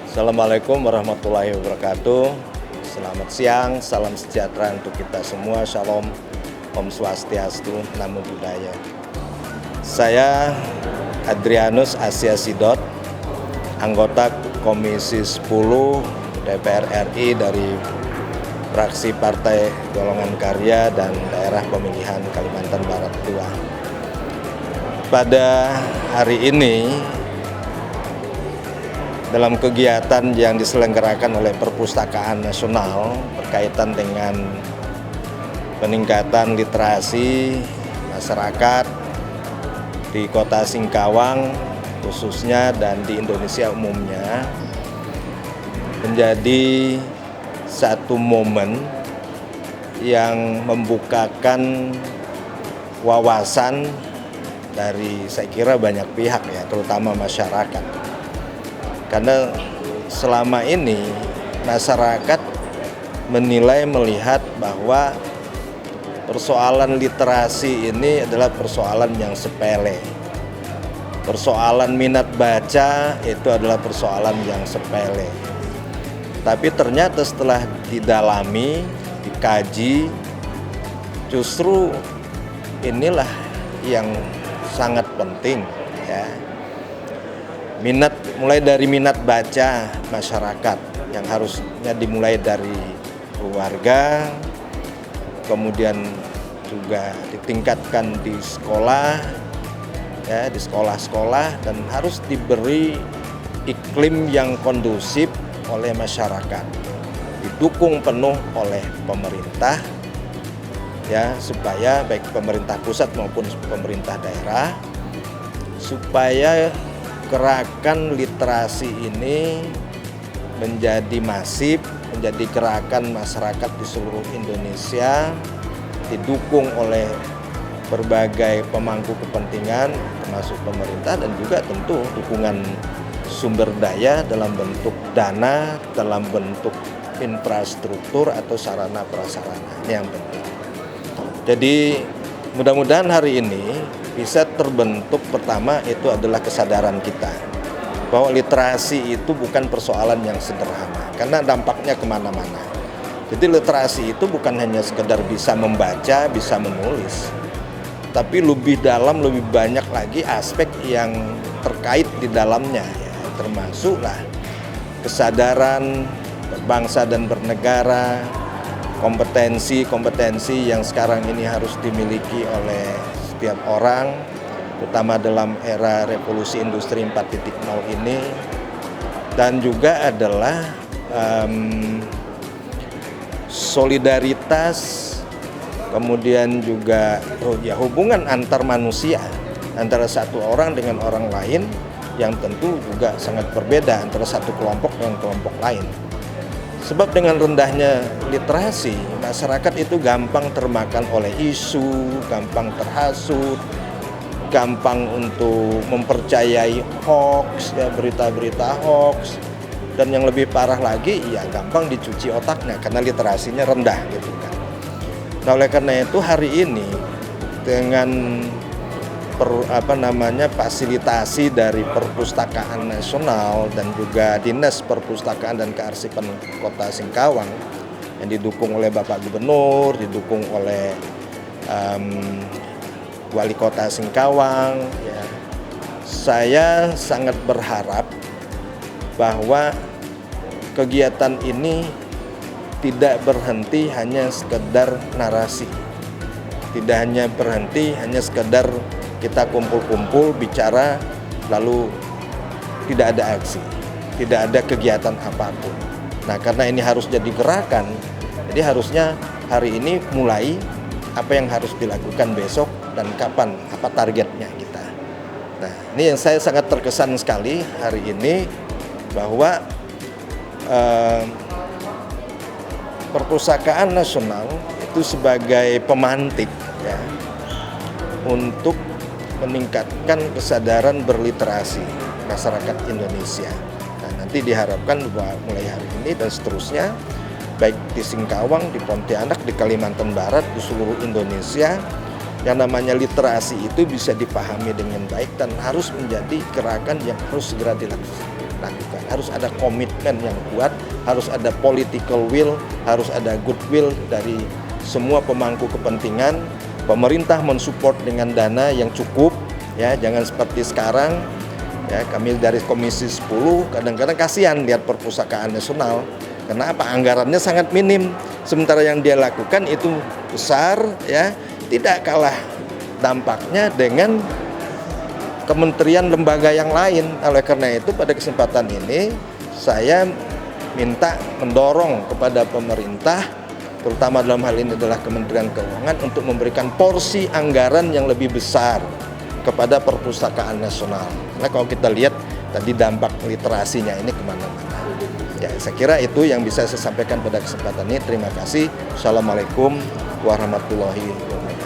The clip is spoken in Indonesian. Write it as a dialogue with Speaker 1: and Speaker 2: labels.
Speaker 1: Assalamualaikum warahmatullahi wabarakatuh. Selamat siang, salam sejahtera untuk kita semua. Shalom, Om Swastiastu, Namo Buddhaya. Saya Adrianus Asia Sidot, anggota Komisi 10 DPR RI dari fraksi Partai Golongan Karya dan Daerah Pemilihan Kalimantan Barat II. Pada hari ini, dalam kegiatan yang diselenggarakan oleh Perpustakaan Nasional berkaitan dengan peningkatan literasi masyarakat di Kota Singkawang khususnya dan di Indonesia umumnya, menjadi satu momen yang membukakan wawasan dari saya kira banyak pihak ya, terutama masyarakat. Karena selama ini masyarakat melihat bahwa persoalan literasi ini adalah persoalan yang sepele. Persoalan minat baca itu adalah persoalan yang sepele. Tapi ternyata setelah didalami, dikaji, justru inilah yang sangat penting ya. Mulai dari minat baca masyarakat yang harusnya dimulai dari keluarga, kemudian juga ditingkatkan di sekolah, ya, di sekolah-sekolah, dan harus diberi iklim yang kondusif oleh masyarakat, didukung penuh oleh pemerintah, ya, supaya baik pemerintah pusat maupun pemerintah daerah, supaya gerakan literasi ini menjadi masif, menjadi gerakan masyarakat di seluruh Indonesia, didukung oleh berbagai pemangku kepentingan termasuk pemerintah dan juga tentu dukungan sumber daya dalam bentuk dana, dalam bentuk infrastruktur atau sarana prasarana. Ini yang penting. Jadi mudah-mudahan hari ini bisa terbentuk, pertama itu adalah kesadaran kita bahwa literasi itu bukan persoalan yang sederhana karena dampaknya kemana-mana. Jadi literasi itu bukan hanya sekedar bisa membaca, bisa menulis, tapi lebih dalam, lebih banyak lagi aspek yang terkait di dalamnya ya, termasuklah kesadaran berbangsa dan bernegara, kompetensi yang sekarang ini harus dimiliki oleh setiap orang, terutama dalam era revolusi industri 4.0 ini, dan juga adalah solidaritas, kemudian juga hubungan antar manusia, antara satu orang dengan orang lain yang tentu juga sangat berbeda antara satu kelompok dengan kelompok lain. Sebab dengan rendahnya literasi, masyarakat itu gampang termakan oleh isu, gampang terhasut, gampang untuk mempercayai hoax, ya, berita-berita hoax, dan yang lebih parah lagi, ya gampang dicuci otaknya karena literasinya rendah gitu kan. Nah, oleh karena itu hari ini dengan fasilitasi dari Perpustakaan Nasional dan juga Dinas Perpustakaan dan Kearsipan Kota Singkawang yang didukung oleh Bapak Gubernur, didukung oleh Wali Kota Singkawang, ya, saya sangat berharap bahwa kegiatan ini tidak berhenti hanya sekedar narasi, tidak hanya berhenti hanya sekedar kita kumpul-kumpul bicara lalu tidak ada aksi, tidak ada kegiatan apapun. Nah, karena ini harus jadi gerakan, jadi harusnya hari ini mulai apa yang harus dilakukan besok dan kapan, apa targetnya kita. Nah, ini yang saya sangat terkesan sekali hari ini bahwa Perpustakaan Nasional itu sebagai pemantik ya, untuk meningkatkan kesadaran berliterasi masyarakat Indonesia. Nah, nanti diharapkan bahwa mulai hari ini dan seterusnya, baik di Singkawang, di Pontianak, di Kalimantan Barat, di seluruh Indonesia, yang namanya literasi itu bisa dipahami dengan baik dan harus menjadi gerakan yang harus segera dilakukan. lakukan. Harus ada komitmen yang kuat, harus ada political will, harus ada goodwill dari semua pemangku kepentingan. Pemerintah mensupport dengan dana yang cukup, ya, jangan seperti sekarang. Ya, kami dari Komisi 10 kadang-kadang kasihan lihat Perpustakaan Nasional. Kenapa? Anggarannya sangat minim. Sementara yang dia lakukan itu besar, ya, tidak kalah dampaknya dengan kementerian lembaga yang lain. Oleh karena itu pada kesempatan ini saya minta mendorong kepada pemerintah, terutama dalam hal ini adalah Kementerian Keuangan, untuk memberikan porsi anggaran yang lebih besar kepada Perpustakaan Nasional. Nah, kalau kita lihat tadi dampak literasinya ini kemana-mana. Ya, saya kira itu yang bisa saya sampaikan pada kesempatan ini. Terima kasih. Assalamualaikum warahmatullahi wabarakatuh.